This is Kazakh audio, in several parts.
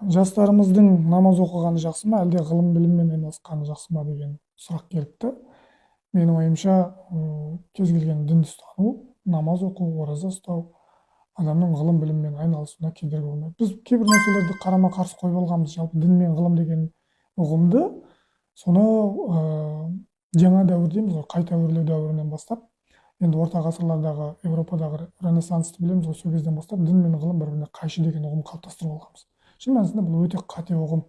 жастарымыздың намаз оқығаны жақсы ма, әлде ғылым біліммен айналысқаны жақсы ма деген сұрақ келіпті. Менің ойымша, кез келген дінді ұстану, намаз оқу, ораза ұстау адамның ғылым біліммен айналысуына кедергі болмайды. Біз кейбір нәрселерді қарама қарсы қойып алғанбыз. Жалпы дін мен ғылым деген ұғымды соны жаңа дәуір дейміз ғой, қайта өрлеу дәуірінен бастап, енді орта ғасырлардағы Еуропадағы ренессансты білеміз ғой, сол кезден бастап дін мен ғылым бір-біріне қайшы деген ұғым қалыптастырып алғанбыз. Шын мәнісінде бұл өте қате ұғым.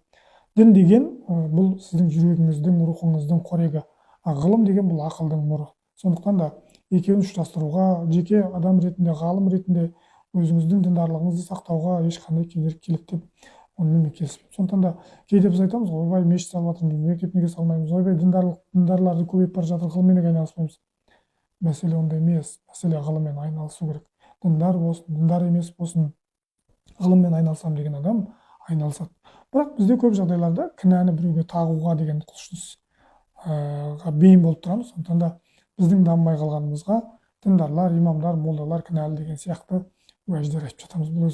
Дін деген бұл сіздің жүрегіңіздің, рухыңыздың қорегі, ғылым деген бұл ақылдың нұры. Сондықтан да екеуін ұштастыруға, жеке адам ретінде, ғалым ретінде өзіңіздің діндарлығыңызды сақтауға ешқандай кедергі келеді деп онымен мен келіспеймін. Сондықтан да кейде біз айтамыз ғой, ойбай мешіт салып жатырмыз, мектеп неге салмаймыз, ойбай діндарларды көбейіп бара жатыр, ғылыммен неге айналыспаймыз. Мәселе онда емес, мәселе ғылыммен айналысу керек. Діндар болсын, діндар емес болсын, ғылыммен айналысамын деген адам айналысады. Бірақ бізде көп жағдайларда кінәні біреуге тағуға деген құлшынысқа бейім болып тұрамыз. Сондықтан да біздің дамымай қалғанымызға діндарлар, имамдар, молдалар кінәлі деген сияқты уәждер айтып жатамыз. Бұл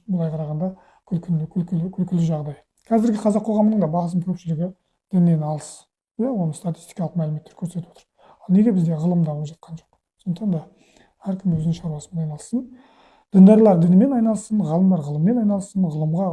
былай қарағанда күлкілі жағдай. Қазіргі қазақ қоғамының да басым көпшілігі діннен алыс. Оны статистикалық мәліметтер көрсетіп отыр. Неге бізде ғылым дамып жатқан жоқ? Сондықтан да әркім өзінің шаруасымен айналыссын. Діндарлар дінімен айналыссын, ғалымдар ғылыммен айналыссын, ғылымға